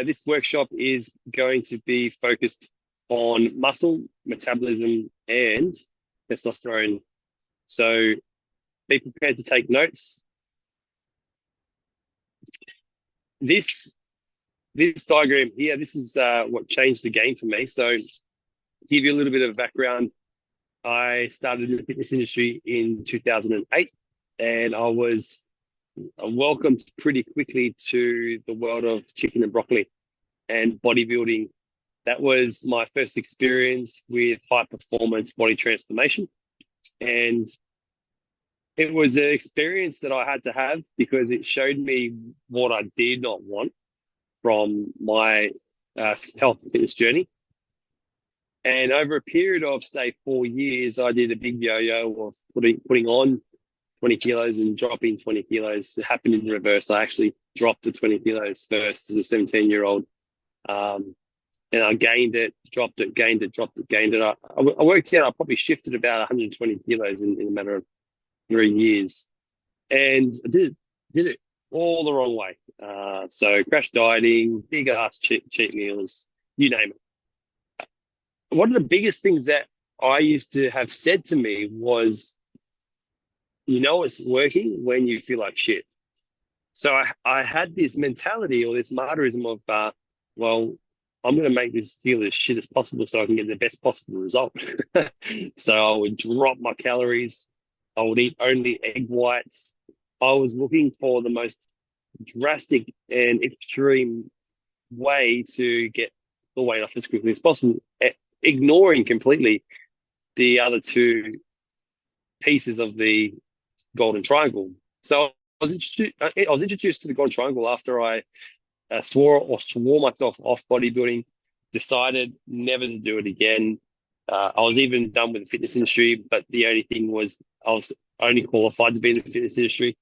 This workshop is going to be focused on muscle, metabolism, and testosterone. So be prepared to take notes. This this diagram here, this is what changed the game for me. So to give you a little bit of background, I started in the fitness industry in 2008, and I was welcomed pretty quickly to the world of chicken and broccoli and bodybuilding. That was my first experience with high performance body transformation. And it was an experience that I had to have because it showed me what I did not want from my health and fitness journey. And over a period of, say, 4 years, I did a big yo-yo of putting on 20 kilos and dropping 20 kilos. It happened in reverse. I actually dropped the 20 kilos first as a 17-year-old. And I gained it, dropped it, gained it, dropped it, gained it. I worked out I probably shifted about 120 kilos in a matter of 3 years. And I did it all the wrong way. So crash dieting, big ass cheat meals, you name it. One of the biggest things that I used to have said to me was, you know, it's working when you feel like shit. So I had this mentality or this martyrism of, well, I'm going to make this feel as shit as possible so I can get the best possible result. So I would drop my calories. I would eat only egg whites. I was looking for the most drastic and extreme way to get the weight off as quickly as possible, ignoring completely the other two pieces of the golden triangle. So I was introduced to the golden triangle after I swore myself off bodybuilding, decided never to do it again. I was even done with the fitness industry, but the only thing was I was only qualified to be in the fitness industry,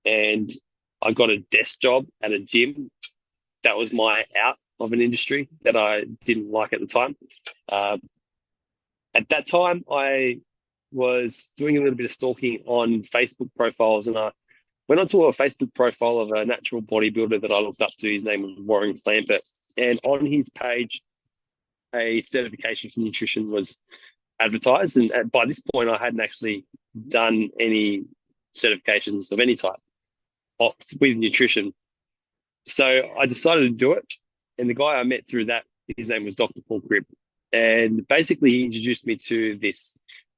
and I got a desk job at a gym. That was my out of an industry that I didn't like at the time. Uh, at that time, I was doing a little bit of stalking on Facebook profiles, and I went onto a Facebook profile of a natural bodybuilder that I looked up to. His name was Warren Clampett. And on his page, a certification for nutrition was advertised. And by this point, I hadn't actually done any certifications of any type with nutrition. So I decided to do it. And the guy I met through that, his name was Dr. Paul Cribb. And basically, he introduced me to this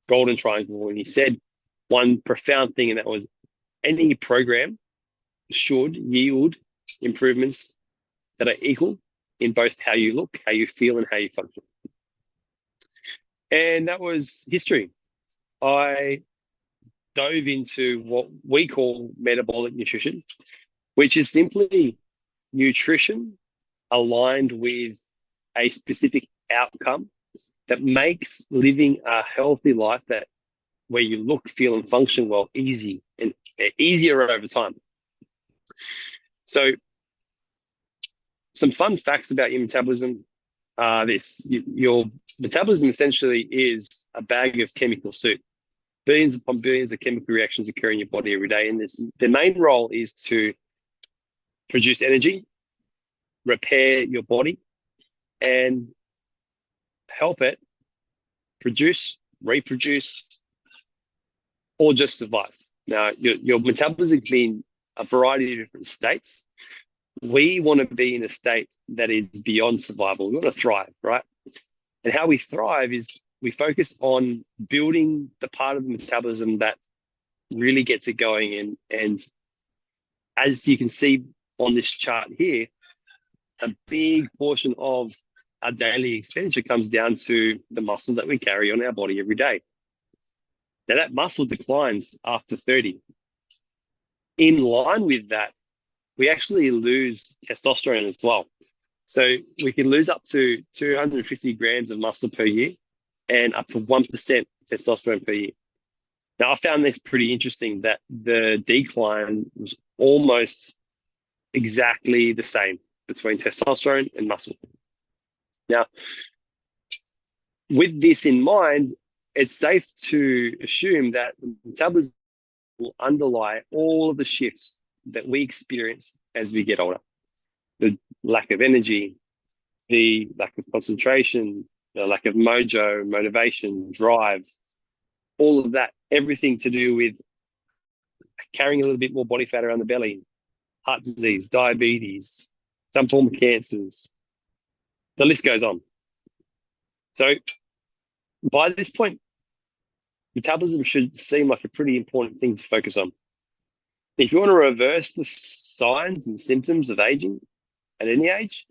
golden triangle. And he said one profound thing, and that was any program should yield improvements that are equal in both how you look, how you feel, and how you function. And that was history. I dove into what we call metabolic nutrition, which is simply nutrition aligned with a specific outcome that makes living a healthy life that where you look, feel, and function well easy and easier over time. So some fun facts about your metabolism are your metabolism essentially is a bag of chemical soup. Billions upon billions of chemical reactions occur in your body every day. And the main role is to produce energy, repair your body, and help it produce, reproduce, or just survive. Now, your metabolism can be in a variety of different states. We want to be in a state that is beyond survival. We want to thrive, right? And how we thrive is we focus on building the part of the metabolism that really gets it going. And as you can see on this chart here, a big portion of our daily expenditure comes down to the muscle that we carry on our body every day. Now, that muscle declines after 30. In line with that, we actually lose testosterone as well. So we can lose up to 250 grams of muscle per year and up to 1% testosterone per year. Now, I found this pretty interesting that the decline was almost exactly the same between testosterone and muscle. Now, with this in mind, it's safe to assume that the metabolism will underlie all of the shifts that we experience as we get older. the lack of energy, the lack of concentration, the lack of mojo, motivation, drive, all of that, everything to do with carrying a little bit more body fat around the belly, heart disease, diabetes, some form of cancers. The list goes on. So by this point, metabolism should seem like a pretty important thing to focus on. If you want to reverse the signs and symptoms of aging at any age,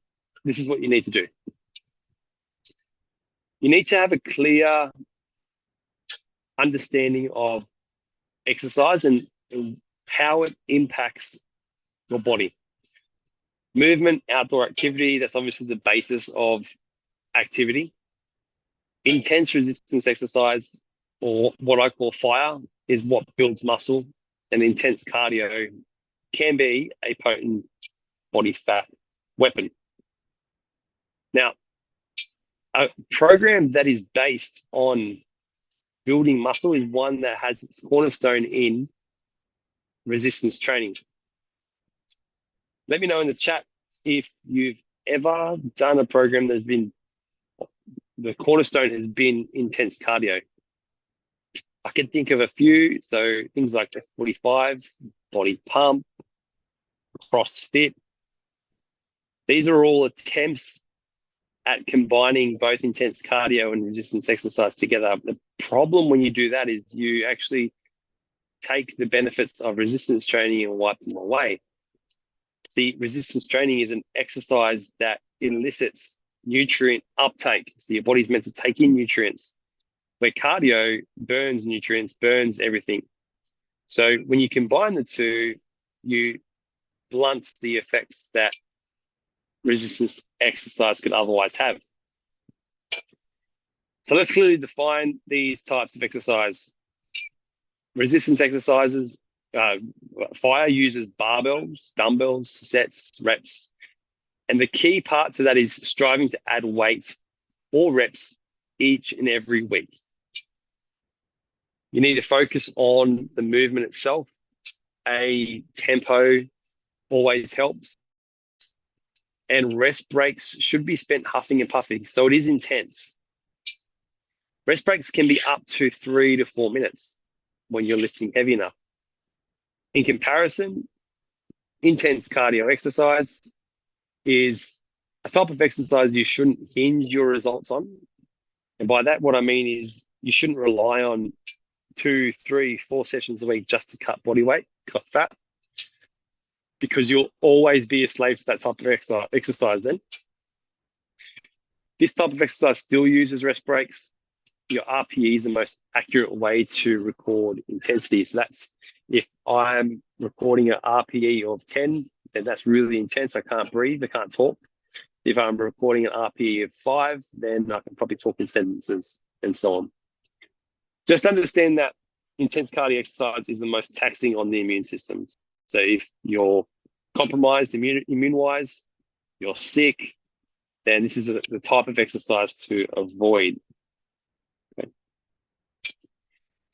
this is what you need to do. You need to have a clear understanding of exercise and how it impacts your body. Movement, outdoor activity, that's obviously the basis of activity. Intense resistance exercise, or what I call fire, is what builds muscle, and intense cardio can be a potent body fat weapon. Now, a program that is based on building muscle is one that has its cornerstone in resistance training. Let me know in the chat if you've ever done a program that's been, the cornerstone has been intense cardio. I can think of a few. So things like F45, body pump, CrossFit. These are all attempts at combining both intense cardio and resistance exercise together. The problem when you do that is you actually take the benefits of resistance training and wipe them away. See, resistance training is an exercise that elicits nutrient uptake. So your body's meant to take in nutrients, where cardio burns nutrients, burns everything. So when you combine the two, you blunt the effects that resistance exercise could otherwise have. So let's clearly define these types of exercise. Resistance exercises, fire uses barbells, dumbbells, sets, reps. And the key part to that is striving to add weight or reps each and every week. You need to focus on the movement itself. A tempo always helps. And rest breaks should be spent huffing and puffing. So it is intense. Rest breaks can be up to 3 to 4 minutes when you're lifting heavy enough. In comparison, intense cardio exercise is a type of exercise you shouldn't hinge your results on. And by that, what I mean is you shouldn't rely on 2, 3, 4 sessions a week just to cut body weight, cut fat, because you'll always be a slave to that type of exercise then. This type of exercise still uses rest breaks. Your RPE is the most accurate way to record intensity. So that's, if I'm recording an RPE of 10, then that's really intense. I can't breathe, I can't talk. If I'm recording an RPE of 5, then I can probably talk in sentences and so on. Just understand that intense cardio exercise is the most taxing on the immune system. So if you're compromised immune-wise, you're sick, then this is the type of exercise to avoid. Okay.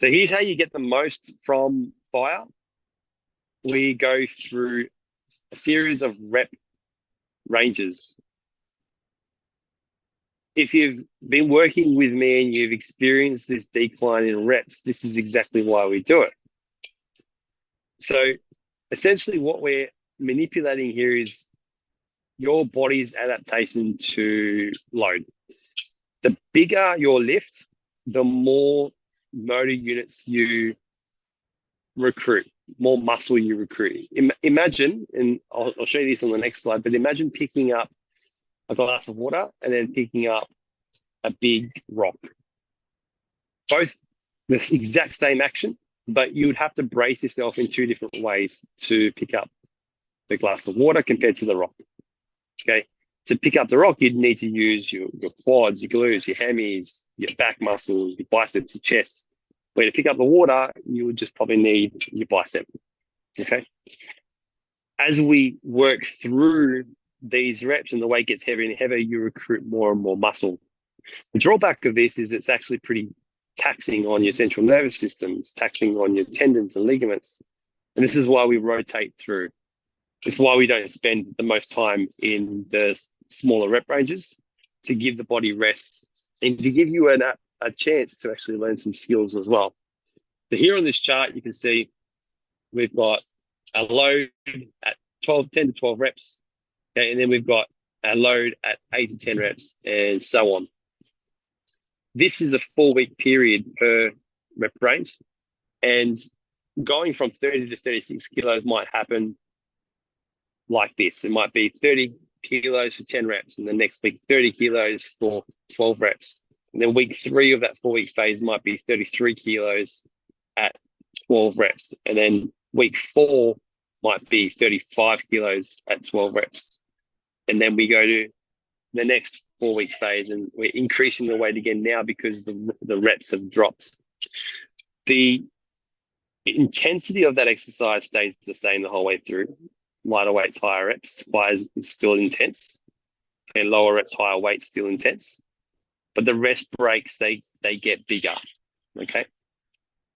So here's how you get the most from fire. We go through a series of rep ranges. If you've been working with me and you've experienced this decline in reps, this is exactly why we do it. So essentially what we're manipulating here is your body's adaptation to load. The bigger your lift, the more motor units you recruit, more muscle you recruit. Imagine, and I'll show you this on the next slide, but imagine picking up a glass of water and then picking up a big rock. Both the exact same action, but you would have to brace yourself in 2 different ways to pick up the glass of water compared to the rock. Okay, to pick up the rock, you'd need to use your quads, your glues, your hammies, your back muscles, your biceps, your chest. Where to pick up the water, you would just probably need your bicep. Okay. As we work through these reps and the weight gets heavier and heavier, you recruit more and more muscle. The drawback of this is it's actually pretty taxing on your central nervous system, it's taxing on your tendons and ligaments. And this is why we rotate through. It's why we don't spend the most time in the smaller rep ranges, to give the body rest and to give you a chance to actually learn some skills as well. So here on this chart, you can see we've got a load at 10 to 12 reps. Okay, and then we've got a load at 8 to 10 reps and so on. This is a 4-week period per rep range. And going from 30 to 36 kilos might happen like this. It might be 30 kilos for 10 reps, and the next week 30 kilos for 12 reps. And then week 3 of that 4-week phase might be 33 kilos at 12 reps. And then week 4 might be 35 kilos at 12 reps. And then we go to the next 4-week phase, and we're increasing the weight again now because the reps have dropped. The intensity of that exercise stays the same the whole way through. Lighter weights, higher reps, is still intense, and lower reps, higher weights, still intense. But the rest breaks, they get bigger. Okay.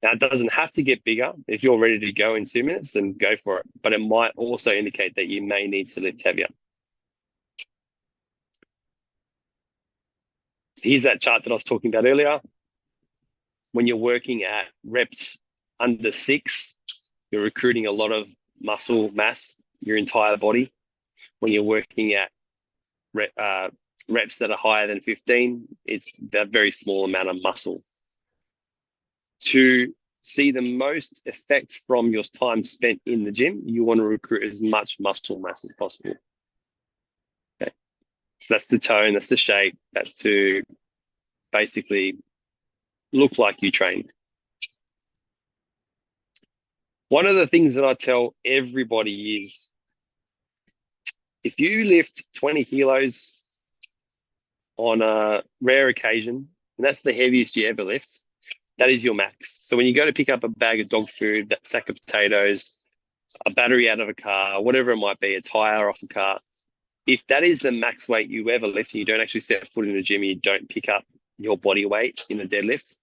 Now, it doesn't have to get bigger. If you're ready to go in 2 minutes, then go for it. But it might also indicate that you may need to lift heavier. So here's that chart that I was talking about earlier. When you're working at reps under 6, you're recruiting a lot of muscle mass, your entire body. When you're working at reps that are higher than 15, it's a very small amount of muscle. To see the most effect from your time spent in the gym, you want to recruit as much muscle mass as possible. Okay. So that's the tone, that's the shape, that's to basically look like you trained. One of the things that I tell everybody is, if you lift 20 kilos on a rare occasion, and that's the heaviest you ever lift, that is your max. So when you go to pick up a bag of dog food, that sack of potatoes, a battery out of a car, whatever it might be, a tire off a car, if that is the max weight you ever lift and you don't actually step foot in the gym and you don't pick up your body weight in a deadlift,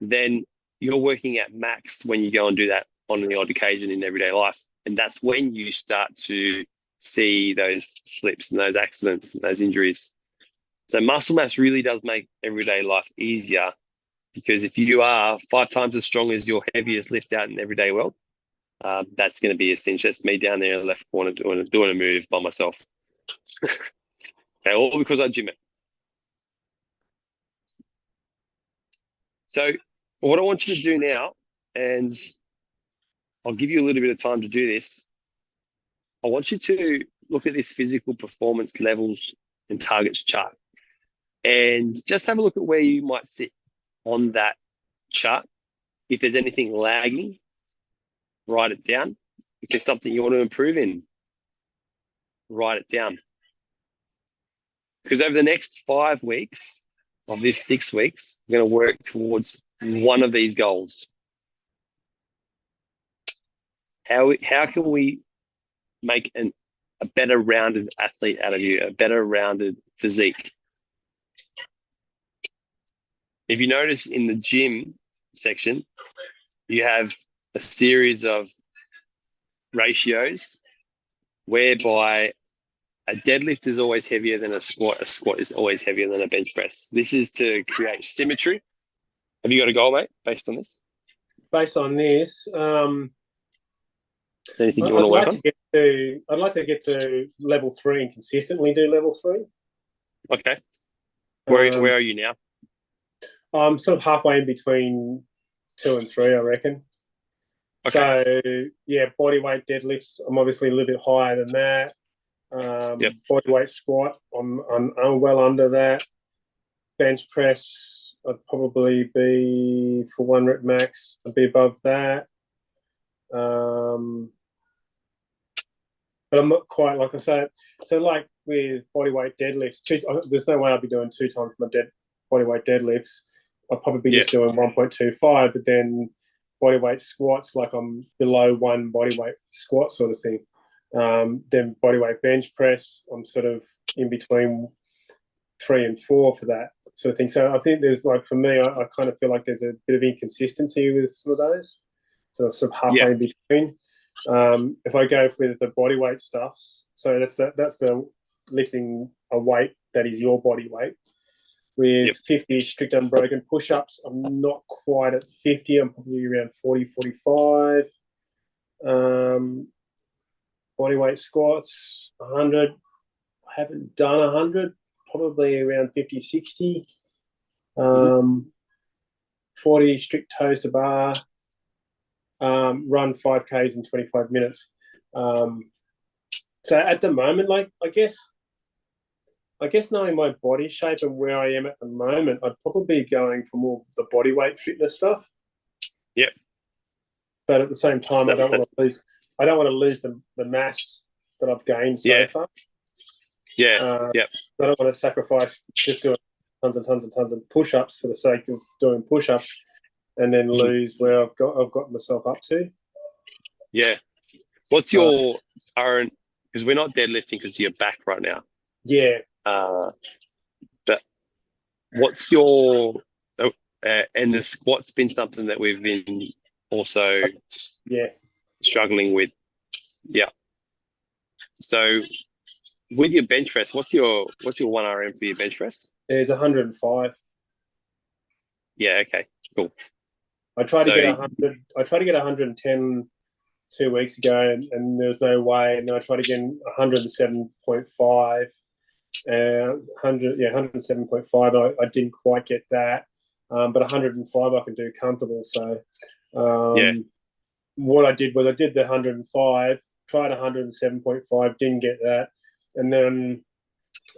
then you're working at max when you go and do that on the odd occasion in everyday life. And that's when you start to see those slips and those accidents and those injuries. So muscle mass really does make everyday life easier, because if you are 5 times as strong as your heaviest lift out in the everyday world, that's going to be a cinch. That's me down there in the left corner doing a move by myself. Okay, all because I gym it. So what I want you to do now, and I'll give you a little bit of time to do this, I want you to look at this physical performance levels and targets chart, and just have a look at where you might sit on that chart. If there's anything lagging, write it down. If there's something you want to improve in, write it down. Because over the next 5 weeks of this 6 weeks, we're going to work towards one of these goals. How can we make a better rounded athlete out of you, a better rounded physique? If you notice in the gym section, you have a series of ratios whereby a deadlift is always heavier than a squat is always heavier than a bench press. This is to create symmetry. Have you got a goal, mate, based on this? Based on this, is there anything you want to work on? I'd like to get to level 3 and consistently do level 3. Okay. Where are you now? I'm sort of halfway in between 2 and 3, I reckon. Okay. So, yeah, body weight deadlifts, I'm obviously a little bit higher than that. Body weight squat, I'm well under that. Bench press, I'd probably be, for 1 rep max, I'd be above that. But I'm not quite, like I said, so like with body weight deadlifts, there's no way I'd be doing 2 times my body weight deadlifts. I'd probably be just doing 1.25, but then body weight squats, like I'm below 1 body weight squat sort of thing. Then body weight bench press, I'm sort of in between 3 and 4 for that sort of thing. So I think there's, like, for me, I kind of feel like there's a bit of inconsistency with some of those. So sort of halfway in between. If I go with the body weight stuff, so that's the lifting a weight that is your body weight. With 50 strict unbroken push-ups, I'm not quite at 50. I'm probably around 40, 45. Body weight squats, 100. I haven't done 100, probably around 50, 60. 40 strict toes to bar. Run 5Ks in 25 minutes. So at the moment, like, I guess knowing my body shape and where I am at the moment, I'd probably be going for more the body weight fitness stuff. Yep. But at the same time, I don't want to lose the mass that I've gained so far. Yeah. Yep. I don't want to sacrifice just doing tons and tons and tons of push-ups for the sake of doing push-ups and then lose where I've got myself up to. Yeah. What's your current? Because we're not deadlifting because of your back right now. Yeah. But what's your and the squat's been something that we've been also struggling with. Yeah. So with your bench press, what's your 1RM for your bench press? It's 105. Yeah. Okay. Cool. I tried to get 100. I tried to get 110 2 weeks ago, and there was no way. And then I tried again 107.5. 107.5. I didn't quite get that, but 105 I can do comfortable. So, what I did was I did the 105, tried 107.5, didn't get that, and then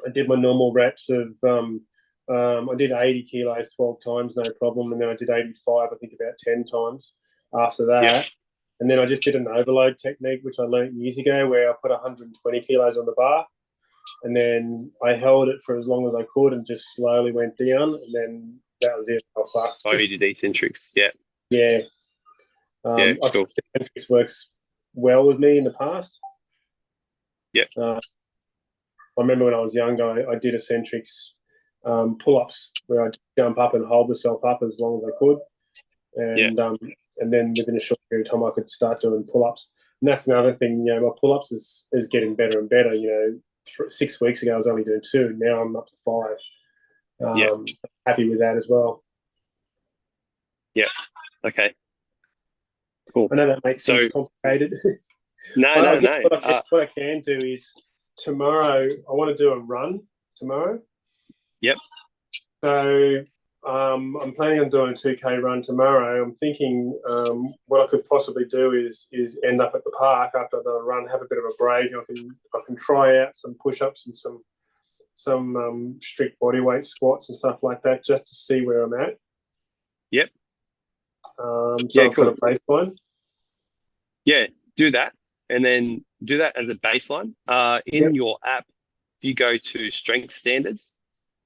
I did my normal reps of I did 80 kilos 12 times, no problem, and then I did 85, I think about 10 times after that. Yeah. And then I just did an overload technique, which I learned years ago, where I put 120 kilos on the bar, and then I held it for as long as I could and just slowly went down, and then that was it. Oh, you did eccentrics, yeah. Yeah. I think eccentrics works well with me in the past. Yep. I remember when I was younger, I did eccentrics pull-ups where I'd jump up and hold myself up as long as I could. And then within a short period of time, I could start doing pull-ups. And that's another thing, my pull-ups is getting better and better. 6 weeks ago, I was only doing 2. Now I'm up to 5. Happy with that as well. Yeah. Okay. Cool. I know that makes things complicated. No. What I can do is tomorrow, I want to do a run tomorrow. Yep. So I'm planning on doing a 2K run tomorrow. I'm thinking what I could possibly do is end up at the park after the run, have a bit of a break. I can try out some push-ups and some strict body weight squats and stuff like that, just to see where I'm at. Yep. So I've got a baseline. Yeah, do that, and then do that as a baseline. In your app, if you go to strength standards,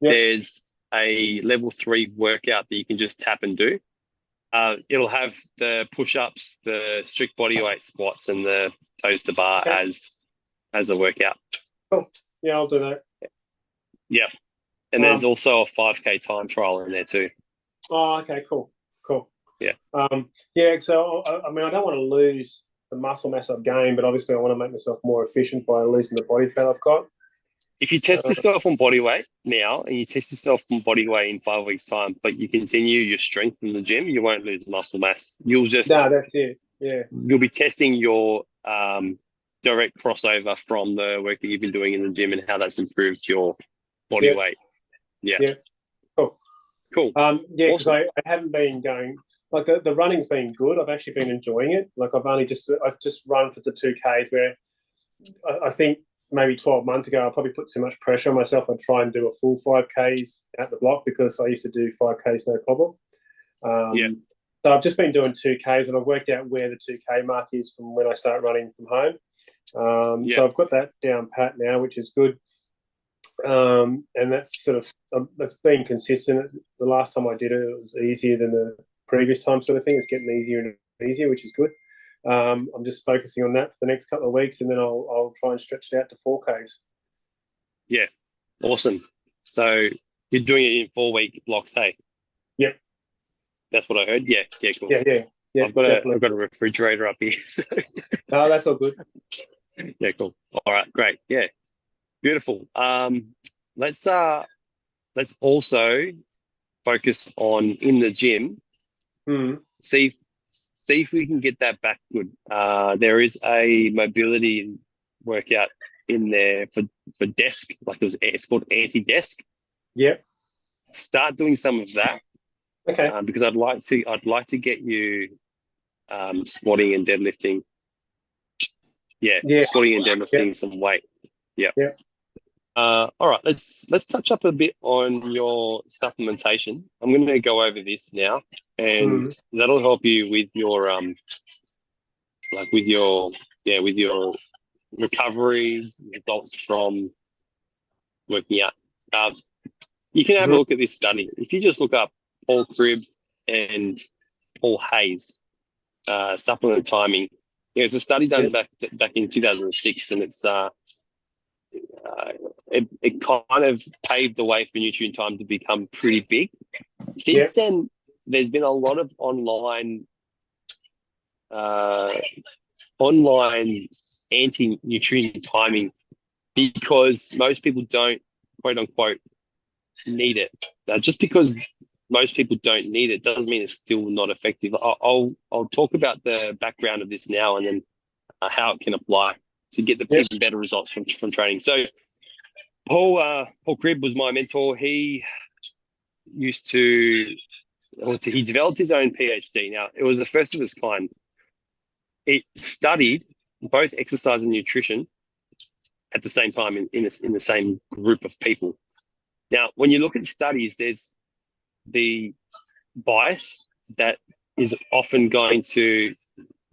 there's a level 3 workout that you can just tap and do. It'll have the push-ups, the strict body weight squats, and the toes to bar as a workout. Cool. Yeah, I'll do that. Yeah. And there's also a 5K time trial in there too. Oh, okay, cool. Yeah. So, I mean, I don't want to lose the muscle mass I've gained, but obviously I want to make myself more efficient by losing the body fat I've got. If you test yourself on body weight now, and you test yourself on body weight in 5 weeks' time, but you continue your strength in the gym, you won't lose muscle mass. You'll just... No, that's it. Yeah. You'll be testing your direct crossover from the work that you've been doing in the gym and how that's improved your body weight. Yeah. Cool. Because I haven't been going... Like, the running's been good. I've actually been enjoying it. Like, I've just run for the 2Ks where I think maybe 12 months ago, I probably put too much pressure on myself. I'd try and do a full 5Ks at the block because I used to do 5Ks no problem. So I've just been doing 2Ks, and I've worked out where the 2K mark is from when I start running from home. So I've got that down pat now, which is good. And that's that's been consistent. The last time I did it, it was easier than the previous time sort of thing. It's getting easier and easier, which is good. I'm just focusing on that for the next couple of weeks, and then I'll try and stretch it out to 4Ks. Yeah, awesome. So you're doing it in 4-week blocks, hey? Yep. That's what I heard. Yeah, cool. Yeah. Yeah, I've definitely. got a refrigerator up here. So No, that's all good. yeah, cool. All right, great. Yeah, beautiful. Let's also focus on in the gym. Mm. See if, see if we can get that back good. There is a mobility workout in there for desk, like it's called anti-desk. Yep. Start doing some of that Okay. because I'd like to get you squatting and deadlifting. Yeah, Yeah. squatting and Yep. deadlifting some weight. Yeah. Yep. All right, let's touch up a bit on your supplementation. I'm going to go over this now, and Mm. that'll help you with your like with your recovery results from working out. You can have a Mhm. look at this study. If you just look up Paul Cribb and Paul Hayes supplement timing, it's a study done Yep. back in 2006, and it kind of paved the way for nutrient time to become pretty big. Since Yep. then, there's been a lot of uh, online anti-nutrient timing because most people don't, quote unquote, need it. Just because most people don't need it doesn't mean it's still not effective. I'll talk about the background of this now and then how it can apply to get the Yep. even better results from training. So Paul Cribb was my mentor. He used to, he developed his own PhD. Now it was the first of its kind. It studied both exercise and nutrition at the same time in the same group of people. Now, when you look at studies, there's the bias that is often going to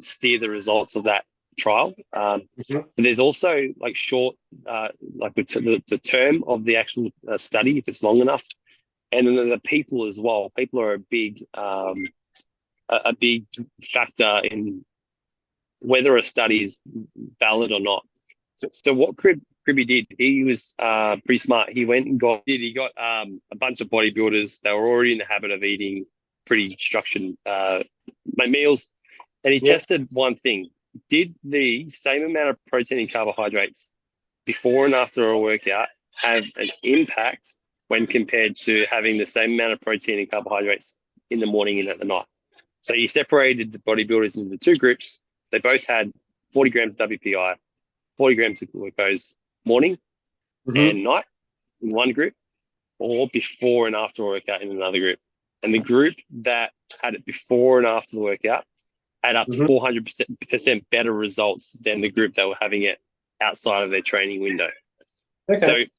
steer the results of that trial. Mhm. But there's also like short, like the term of the actual study, if it's long enough, and then the people as well. People are a big factor in whether a study is valid or not. So what Cribby did, he was pretty smart. He went and he got a bunch of bodybuilders. They were already in the habit of eating pretty structured meals, and he Yep. tested one thing: did the same amount of protein and carbohydrates before and after a workout have an impact when compared to having the same amount of protein and carbohydrates in the morning and at the night? So he separated the bodybuilders into two groups. They both had 40 grams of WPI, 40 grams of glucose morning Mhm. and night in one group, or before and after a workout in another group. And the group that had it before and after the workout had up to Mhm. 400% better results than the group that were having it outside of their training window. So Okay.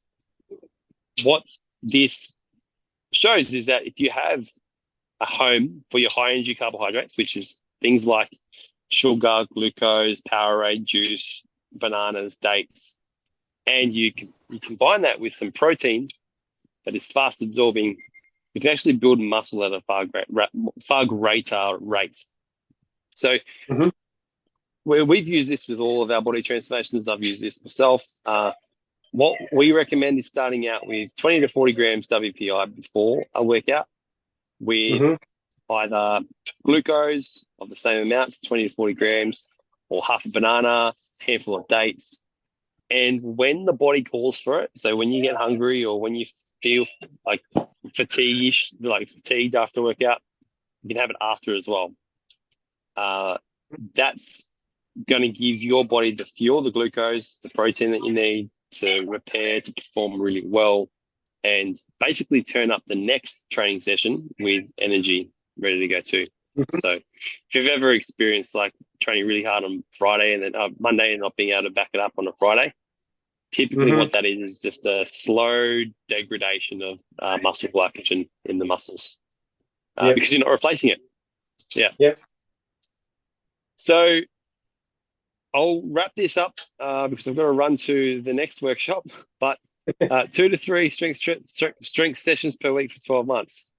what this shows is that if you have a home for your high energy carbohydrates, which is things like sugar, glucose, Powerade juice, bananas, dates, and you combine that with some protein that is fast absorbing, you can actually build muscle at a far greater rate. So Mhm. we've used this with all of our body transformations. I've used this myself. What we recommend is starting out with 20 to 40 grams WPI before a workout with Mhm. either glucose of the same amounts, 20 to 40 grams, or half a banana, handful of dates. And when the body calls for it, so when you get hungry or when you feel like fatigued after workout, you can have it after as well. That's going to give your body the fuel, the glucose, the protein that you need to repair, to perform really well, and basically turn up the next training session with energy ready to go too. Mhm. So if you've ever experienced like training really hard on Friday and then Monday and not being able to back it up on a Friday, typically Mhm. what that is just a slow degradation of muscle glycogen in the muscles Yep. because you're not replacing it. Yeah. Yep. So I'll wrap this up because I've got to run to the next workshop, but 2 to 3 strength sessions per week for 12 months.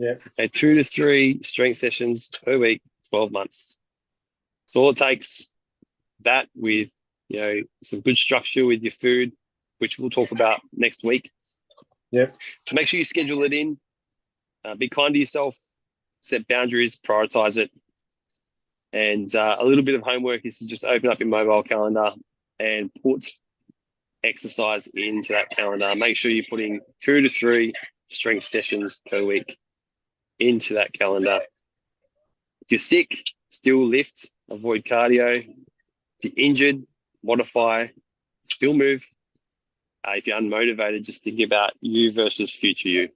Yep. Okay, 2 to 3 strength sessions per week, 12 months. So all it takes that with, some good structure with your food, which we'll talk about next week. Yep. So make sure you schedule it in. Be kind to yourself, set boundaries, prioritize it. And a little bit of homework is to just open up your mobile calendar and put exercise into that calendar. Make sure you're putting 2 to 3 strength sessions per week into that calendar. If you're sick, still lift, avoid cardio. If you're injured, modify, still move. If you're unmotivated, just think about you versus future you.